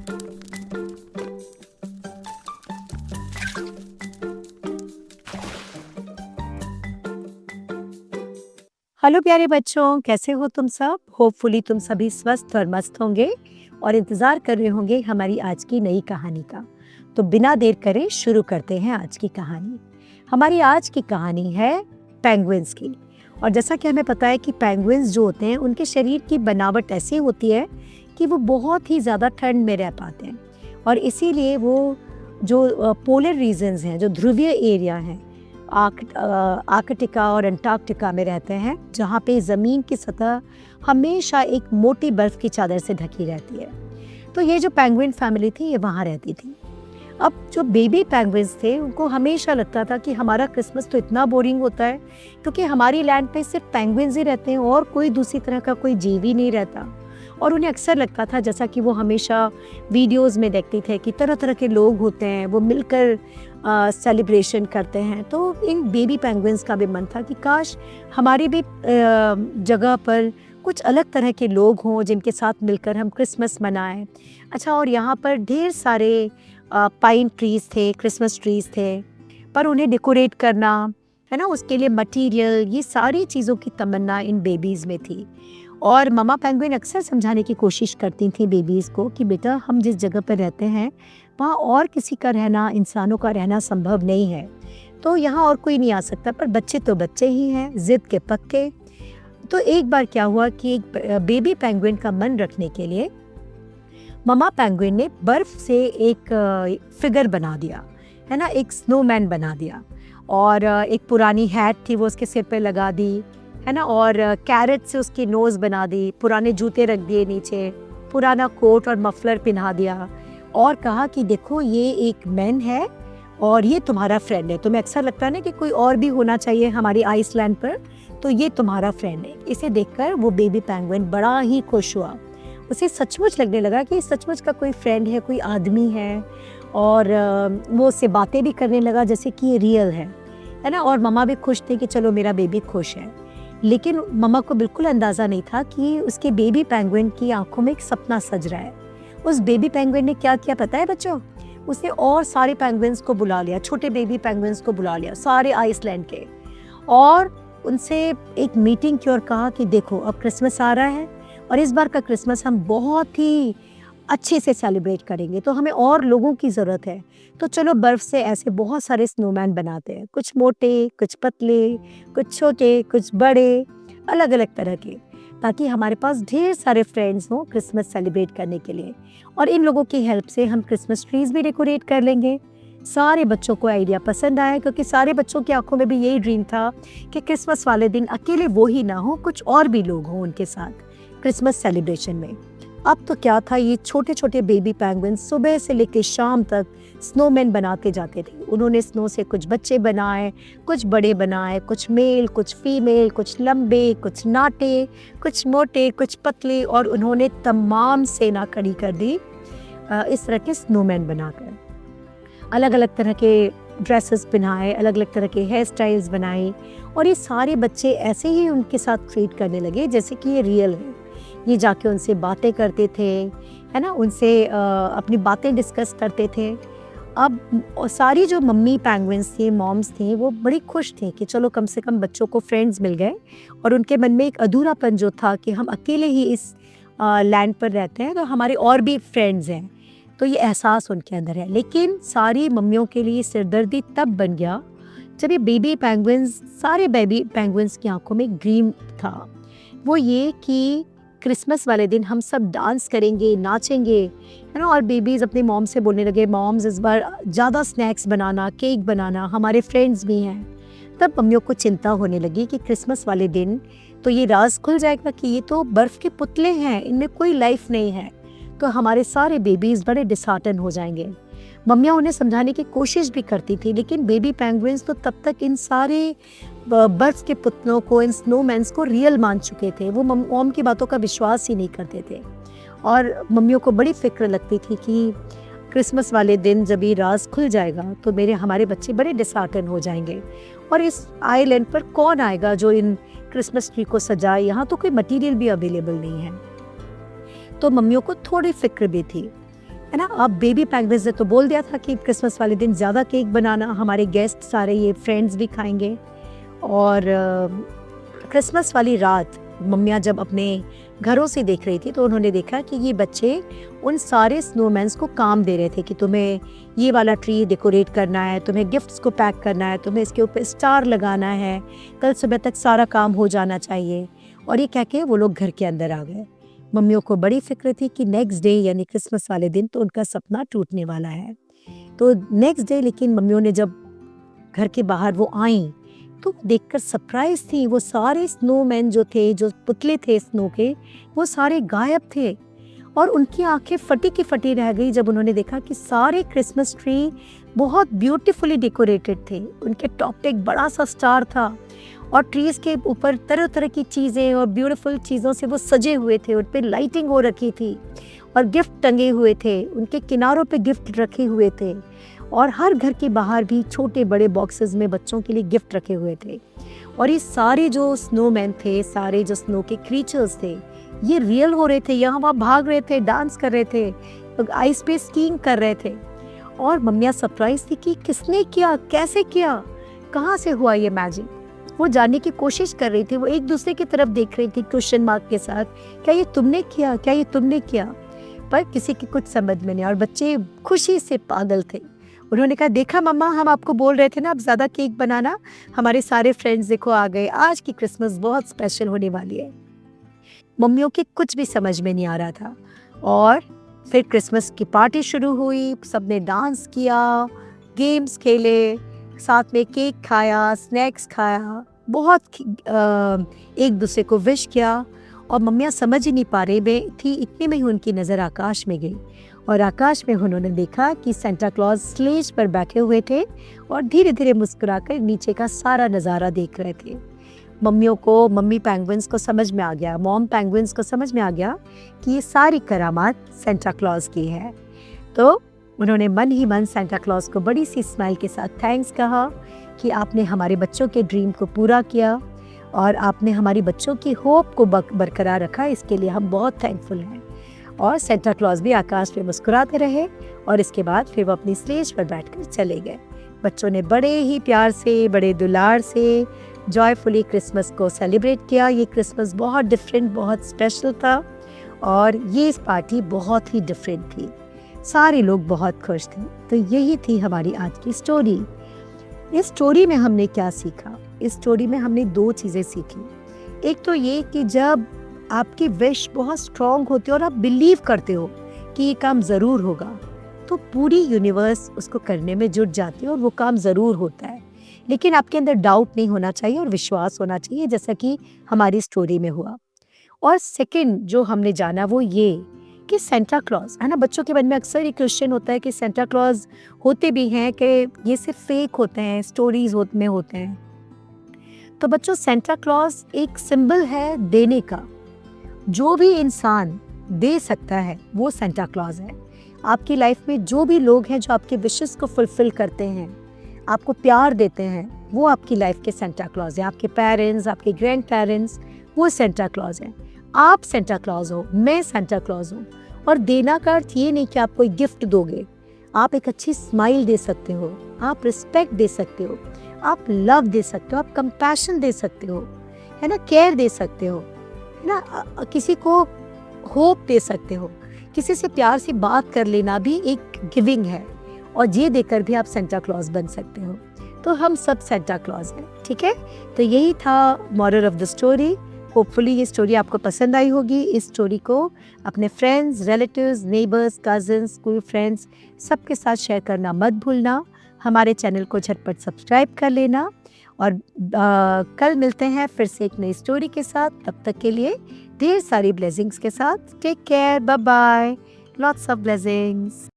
Hello प्यारे बच्चों, कैसे हो तुम सब? होपफुली तुम सभी स्वस्थ और मस्त होंगे और इंतज़ार कर रहे होंगे हमारी आज की नई कहानी का। तो बिना देर करे शुरू करते हैं आज की कहानी। हमारी आज की कहानी है पेंगुइन्स की। और जैसा कि हमें पता है कि पेंगुइन्स जो होते हैं उनके शरीर की बनावट ऐसी होती है कि वो बहुत ही ज़्यादा ठंड में रह पाते हैं और इसीलिए वो जो पोलर रीजन्स हैं, जो ध्रुवीय एरिया हैं, आर्कटिका और अंटार्कटिका में रहते हैं, जहाँ पे ज़मीन की सतह हमेशा एक मोटी बर्फ़ की चादर से ढकी रहती है। तो ये जो पेंगुइन फैमिली थी ये वहाँ रहती थी। अब जो बेबी पेंगुइन्स थे उनको हमेशा लगता था कि हमारा क्रिसमस तो इतना बोरिंग होता है क्योंकि हमारी लैंड पे सिर्फ पेंगुइन्स ही रहते हैं और कोई दूसरी तरह का कोई जीव ही नहीं रहता। और उन्हें अक्सर लगता था, जैसा कि वो हमेशा वीडियोज़ में देखते थे, कि तरह तरह के लोग होते हैं, वो मिलकर सेलिब्रेशन करते हैं। तो इन बेबी पेंगुइन्स का भी मन था कि काश हमारी भी जगह पर कुछ अलग तरह के लोग हों जिनके साथ मिलकर हम क्रिसमस मनाएं। अच्छा, और यहाँ पर ढेर सारे पाइन ट्रीज़ थे, क्रिसमस ट्रीज़ थे, पर उन्हें डेकोरेट करना, है ना, उसके लिए मटेरियल, ये सारी चीज़ों की तमन्ना इन बेबीज़ में थी। और ममा पेंगुइन अक्सर समझाने की कोशिश करती थी बेबीज़ को कि बेटा, हम जिस जगह पर रहते हैं वहाँ और किसी का रहना, इंसानों का रहना संभव नहीं है, तो यहाँ और कोई नहीं आ सकता। पर बच्चे तो बच्चे ही हैं, ज़िद के पक्के। तो एक बार क्या हुआ कि एक बेबी पेंगुइन का मन रखने के लिए ममा पेंगुइन ने बर्फ़ से एक फिगर बना दिया, है ना, एक स्नोमैन बना दिया। और एक पुरानी हैट थी वो उसके सिर पे लगा दी, है ना, और कैरेट से उसकी नोज़ बना दी, पुराने जूते रख दिए नीचे, पुराना कोट और मफलर पहना दिया और कहा कि देखो, ये एक मैन है और ये तुम्हारा फ्रेंड है। तुम्हें अक्सर लगता है ना कि कोई और भी होना चाहिए हमारी आइसलैंड पर, तो ये तुम्हारा फ्रेंड है। इसे देखकर वो बेबी पेंगुइन बड़ा ही खुश हुआ। उसे सचमुच लगने लगा कि सचमुच का कोई फ्रेंड है, कोई आदमी है। और वो उससे बातें भी करने लगा जैसे कि ये रियल है ना। और ममा भी खुश थे कि चलो मेरा बेबी खुश है। लेकिन ममा को बिल्कुल अंदाज़ा नहीं था कि उसके बेबी पेंगुइन की आंखों में एक सपना सज रहा है। उस बेबी पेंगुइन ने क्या किया पता है बच्चों? उसने और सारे पेंगुइन्स को बुला लिया, छोटे बेबी पेंगुइन्स को बुला लिया, सारे आइसलैंड के, और उनसे एक मीटिंग की और कहा कि देखो, अब क्रिसमस आ रहा है और इस बार का क्रिसमस हम बहुत ही अच्छे से सेलिब्रेट करेंगे, तो हमें और लोगों की ज़रूरत है। तो चलो बर्फ़ से ऐसे बहुत सारे स्नोमैन बनाते हैं, कुछ मोटे, कुछ पतले, कुछ छोटे, कुछ बड़े, अलग अलग तरह के, ताकि हमारे पास ढेर सारे फ्रेंड्स हों क्रिसमस सेलिब्रेट करने के लिए। और इन लोगों की हेल्प से हम क्रिसमस ट्रीज़ भी डेकोरेट कर लेंगे। सारे बच्चों को आइडिया पसंद आया क्योंकि सारे बच्चों की आंखों में भी यही ड्रीम था कि क्रिसमस वाले दिन अकेले वो ही ना हो, कुछ और भी लोग हों उनके साथ क्रिसमस सेलिब्रेशन में। अब तो क्या था, ये छोटे छोटे बेबी पेंगुइन सुबह से लेकर शाम तक स्नोमैन बनाते जाते थे। उन्होंने स्नो से कुछ बच्चे बनाए, कुछ बड़े बनाए, कुछ मेल, कुछ फीमेल, कुछ लंबे, कुछ नाटे, कुछ मोटे, कुछ पतले, और उन्होंने तमाम सेना खड़ी कर दी इस तरह के स्नोमैन बनाकर। अलग अलग तरह के ड्रेसेस पहनाए, अलग अलग तरह के हेयर स्टाइल्स बनाए, और ये सारे बच्चे ऐसे ही उनके साथ ट्रीट करने लगे जैसे कि ये रियल है। ये जाके उनसे बातें करते थे, है ना, उनसे अपनी बातें डिस्कस करते थे। अब सारी जो मम्मी पेंगुइन्स थी, मॉम्स थी, वो बड़ी खुश थी कि चलो कम से कम बच्चों को फ्रेंड्स मिल गए। और उनके मन में एक अधूरापन जो था कि हम अकेले ही इस लैंड पर रहते हैं, तो हमारे और भी फ्रेंड्स हैं, तो ये एहसास उनके अंदर है। लेकिन सारी मम्मियों के लिए सिरदर्दी तब बन गया जब ये बेबी पेंगुइन्स, सारे बेबी पेंगुइन्स की आंखों में एक ड्रीम था। वो ये कि क्रिसमस वाले दिन हम सब डांस करेंगे, नाचेंगे, है ना। और बेबीज़ अपनी मॉम से बोलने लगे, मॉम्स इस बार ज़्यादा स्नैक्स बनाना, केक बनाना, हमारे फ्रेंड्स भी हैं। तब मम्मियों को चिंता होने लगी कि क्रिसमस वाले दिन तो ये राज खुल जाएगा कि ये तो बर्फ़ के पुतले हैं, इनमें कोई लाइफ नहीं है, तो हमारे सारे बेबीज़ बड़े डिसहार्टन हो जाएंगे। मम्मियाँ उन्हें समझाने की कोशिश भी करती थी, लेकिन बेबी पेंगुइन्स तो तब तक इन सारे बर्फ के पुतलों को, इन स्नोमैन्स को रियल मान चुके थे। वो मॉम की बातों का विश्वास ही नहीं करते थे। और मम्मियों को बड़ी फिक्र लगती थी कि क्रिसमस वाले दिन जब ये राज खुल जाएगा तो हमारे बच्चे बड़े डिसहार्टन हो जाएंगे, और इस आइलैंड पर कौन आएगा जो इन क्रिसमस ट्री को सजाए, यहाँ तो कोई मटीरियल भी अवेलेबल नहीं है। तो मम्मियों को थोड़ी फिक्र भी थी, है ना। अब बेबी पेंगुइन्स ने तो बोल दिया था कि क्रिसमस वाले दिन ज़्यादा केक बनाना, हमारे गेस्ट सारे ये फ्रेंड्स भी खाएंगे। और क्रिसमस वाली रात मम्मियाँ जब अपने घरों से देख रही थी तो उन्होंने देखा कि ये बच्चे उन सारे स्नोमैन्स को काम दे रहे थे कि तुम्हें ये वाला ट्री डेकोरेट करना है, तुम्हें गिफ्ट्स को पैक करना है, तुम्हें इसके ऊपर स्टार लगाना है, कल सुबह तक सारा काम हो जाना चाहिए। और ये कह के वो लोग घर के अंदर आ गए। मम्मियों को बड़ी फिक्र थी कि नेक्स्ट डे यानी क्रिसमस वाले दिन तो उनका सपना टूटने वाला है। तो नेक्स्ट डे लेकिन मम्मियों ने जब घर के बाहर वो आई तो देखकर सरप्राइज थी। वो सारे स्नोमैन जो थे, जो पुतले थे स्नो के, वो सारे गायब थे और उनकी आंखें फटी की फटी रह गई जब उन्होंने देखा कि सारे क्रिसमस ट्री बहुत ब्यूटीफुली डेकोरेटेड थे। उनके टॉप पे एक बड़ा सा स्टार था और ट्रीज के ऊपर तरह तरह की चीज़ें और ब्यूटीफुल चीज़ों से वो सजे हुए थे। उन पर लाइटिंग हो रखी थी और गिफ्ट टंगे हुए थे, उनके किनारों पे गिफ्ट रखे हुए थे और हर घर के बाहर भी छोटे बड़े बॉक्सेस में बच्चों के लिए गिफ्ट रखे हुए थे। और ये सारे जो स्नोमैन थे, सारे जो स्नो के क्रीचर्स थे, ये रियल हो रहे थे, यहाँ वहाँ भाग रहे थे, डांस कर रहे थे, आइस पे स्कीइंग कर रहे थे। और मम्मियाँ सरप्राइज थी कि किसने किया, कैसे किया, कहाँ से हुआ ये मैजिक। वो जानने की कोशिश कर रही थी, वो एक दूसरे की तरफ देख रही थी क्वेश्चन मार्क के साथ, क्या ये तुमने किया, क्या ये तुमने किया। पर किसी की कुछ समझ में नहीं और बच्चे खुशी से पागल थे। उन्होंने कहा, देखा मम्मा, हम आपको बोल रहे थे ना अब ज़्यादा केक बनाना, हमारे सारे फ्रेंड्स देखो आ गए, आज की क्रिसमस बहुत स्पेशल होने वाली है। मम्मियों की कुछ भी समझ में नहीं आ रहा था। और फिर क्रिसमस की पार्टी शुरू हुई, सबने डांस किया, गेम्स खेले, साथ में केक खाया, स्नैक्स खाया, बहुत एक दूसरे को विश किया। और मम्मियाँ समझ ही नहीं पा रही थी, इतने में ही उनकी नज़र आकाश में गई और आकाश में उन्होंने देखा कि सेंटा क्लॉज स्लेज पर बैठे हुए थे और धीरे धीरे मुस्कुराकर नीचे का सारा नज़ारा देख रहे थे। मम्मी पेंगुइन्स को समझ में आ गया, मॉम पेंगुइन्स को समझ में आ गया कि ये सारी करामात सेंटा क्लॉज की है। तो उन्होंने मन ही मन सेंटा क्लॉज को बड़ी सी स्माइल के साथ थैंक्स कहा कि आपने हमारे बच्चों के ड्रीम को पूरा किया और आपने हमारी बच्चों की होप को बरकरार रखा, इसके लिए हम बहुत थैंकफुल हैं। और सेंटा क्लॉज भी आकाश में मुस्कुराते रहे और इसके बाद फिर वो अपनी स्लेज पर बैठकर चले गए। बच्चों ने बड़े ही प्यार से, बड़े दुलार से जॉयफुली क्रिसमस को सेलिब्रेट किया। ये क्रिसमस बहुत डिफरेंट, बहुत स्पेशल था और ये पार्टी बहुत ही डिफरेंट थी। सारे लोग बहुत खुश थे। तो यही थी हमारी आज की स्टोरी। इस स्टोरी में हमने क्या सीखा? इस स्टोरी में हमने दो चीज़ें सीखी। एक तो ये कि जब आपकी विश बहुत स्ट्रॉन्ग होती है और आप बिलीव करते हो कि ये काम ज़रूर होगा, तो पूरी यूनिवर्स उसको करने में जुट जाती है और वो काम ज़रूर होता है। लेकिन आपके अंदर डाउट नहीं होना चाहिए और विश्वास होना चाहिए, जैसा कि हमारी स्टोरी में हुआ। और सेकंड जो हमने जाना वो ये कि सेंटा क्लॉज है ना, बच्चों के मन में अक्सर ये क्वेश्चन होता है कि सेंटा क्लॉज होते भी हैं कि ये सिर्फ फेक होते हैं, स्टोरीज में होते हैं। तो बच्चों, सेंटा क्लॉज एक सिंबल है देने का। जो भी इंसान दे सकता है वो सेंटा क्लॉज है। आपकी लाइफ में जो भी लोग हैं जो आपके विशेस को फुलफिल करते हैं, आपको प्यार देते हैं, वो आपकी लाइफ के सेंटा क्लॉज हैं। आपके पेरेंट्स, आपके ग्रैंड पेरेंट्स, वो सेंटा क्लॉज हैं। आप सेंटा क्लॉज हो, मैं सेंटा क्लॉज हूँ। और देना का अर्थ ये नहीं कि आप कोई गिफ्ट दोगे, आप एक अच्छी स्माइल दे सकते हो, आप रिस्पेक्ट दे सकते हो, आप लव दे सकते हो, आप कंपैशन दे सकते हो, है ना, केयर दे सकते हो, है ना, किसी को होप दे सकते हो। किसी से प्यार से बात कर लेना भी एक गिविंग है और ये देकर भी आप सेंटा क्लॉज बन सकते हो। तो हम सब सेंटा क्लॉज हैं, ठीक है। तो यही था moral of the story. Hopefully ये स्टोरी आपको पसंद आई होगी। इस स्टोरी को अपने friends, relatives, neighbours, cousins, school friends सबके साथ शेयर करना मत भूलना। हमारे चैनल को झटपट सब्सक्राइब कर लेना और कल मिलते हैं फिर से एक नई स्टोरी के साथ। तब तक के लिए ढेर सारी ब्लेसिंग्स के साथ take care, bye bye, lots of blessings.